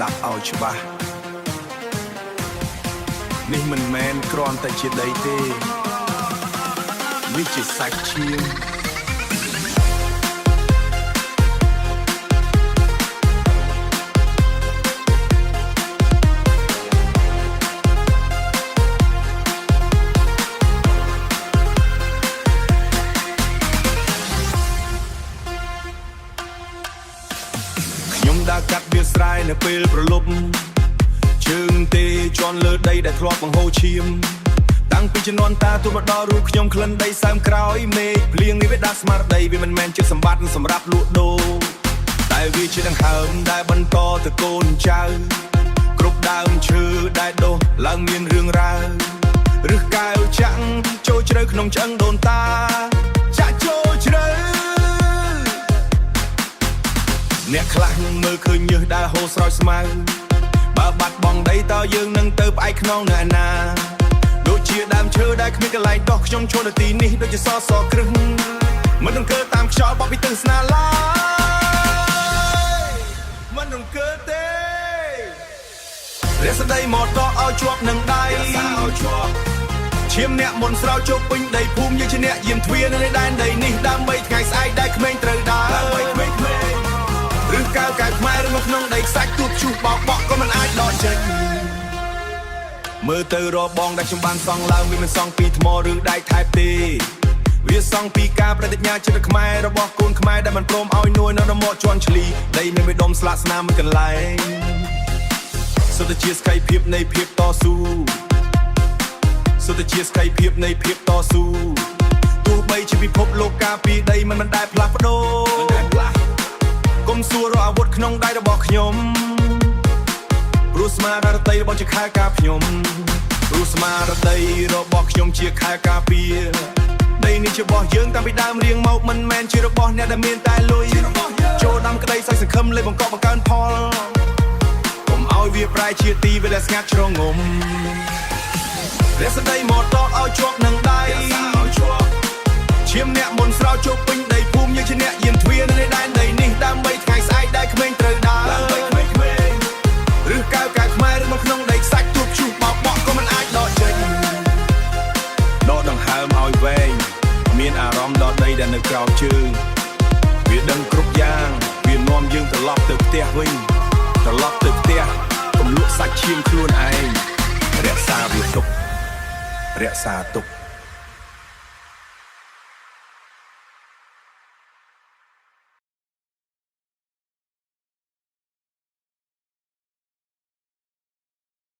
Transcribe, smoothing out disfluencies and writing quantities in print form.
ស្ដាប់ឲ្យច្បាស់នេះមិនមែនគ្រាន់តែជាដីទេវាជាសាច់ឈាមខ្ញុំដើរកាត់វាស្រែនៅពេលប្រលប់ជើងទេជន់លើដីដែលធ្លាប់បង្ហូរឈាមតាំងពីជំនាន់តាទូលមកដល់រូបខ្ញុំក្លិនដីសើមក្រោយមេឃភ្លៀងនេះវាដាក់ស្មារតីវាមិនមែនជាសម្បត្តិសម្រាប់លក់ដូរតែវាជាដង្ហើមដែលបន្តទៅកូនចៅគ្រប់ដើមឈើដែលដុះឡើងមានរឿងរ៉ាវឬកែវចាក់ចូលជ្រៅក្នុងឆ្អឹងដូនតាចាក់ចូលជ្រៅអ្នកខ្លះមើលឃើញញើសដើរហូរស្រោចស្មៅបើបាត់បង់ដីតើយើងនឹងទៅផ្អែកខ្នងនៅឯណាដូចជាដើមឈើដែលគ្មានកន្លែងដុះខ្ញុំឈរនៅទីនេះដូចជាសសរគ្រឹះមិនរង្គើតាមខ្យល់បក់ពីទិសនាឡើយមិនរង្គើទេរាសដីមកតឲ្យជាប់នឹងដៃឈាមអ្នកមុនស្រោចជោគពេញដីភូមិយើងជាអ្នកយាមទ្វារនៅដែនដីនេះដើម្បីថ្ងៃស្អែកដែលក្មេងត្រូវដើរឬកៅកៅខ្មែរឬមកក្នុងដីខ្សាច់ទូបឈូសបោកបក់ក៏មិនអាចដកចេញមើលទៅរបងដែលខ្ញុំបានសង់ឡើងវាមិនសង់ពីថ្មឬដែកថែបទេវាសង់ពីការបដិញ្ញាចិត្តខ្មែររបស់កូនខ្មែរដែលមិនព្រមឲ្យនួយនៅរមាត់ជន់ឈ្លីដីមានមេដុំស្លាកស្នាមមួយកន្លែងសុទ្ធជាសក្ខីភាពនៃភាពតស៊ូសុទ្ធជាសក្ខីភាពនៃភាពតស៊ូទោះបីជាពិភពលោកការពីដីមិនដែលផ្លាស់ប្ដូរគុំសួររកអាវុធក្នុងដៃរបស់ខ្ញុំព្រោះស្មារតីរបស់ជាខែការខ្ញុំព្រោះស្មារតីរបស់ខ្ញុំជាខែការពារដីនេះជារបស់យើងតាំងពីដើមរៀងមកមិនមែនជារបស់អ្នកដែលមានតែលុយចូលដាំក្តីសោយសង្ឃឹមលេបបង្កប់បង្កើនផលកុំឲ្យវាប្រែជាទីវាដែលស្ងាត់ជ្រងងំរាសដីមកតឲ្យជាប់នឹងដៃឈាមអ្នកមុនស្រោចជោគពេញដីភូមិយើងជាអ្នកយាមទ្វារនៅដែនដីនេះដើម្បីថ្ងៃស្អែកដែលក្មេងត្រូវដើរឬកៅកៅខ្មែរឬមកក្នុងដីខ្សាច់ទូបឈូសបោកបក់ក៏មិនអាចដកចេញដកដង្ហើមឲ្យវែងមានអារម្មណ៍ដល់ដីដែលនៅក្រោមជើងវាដឹងគ្រប់យ៉ាងវានាំយើងត្រឡប់ទៅផ្ទះវិញត្រឡប់ទៅផ្ទះកុំលក់សាច់ឈាមខ្លួនឯងរក្សាវាទុករក្សាទុក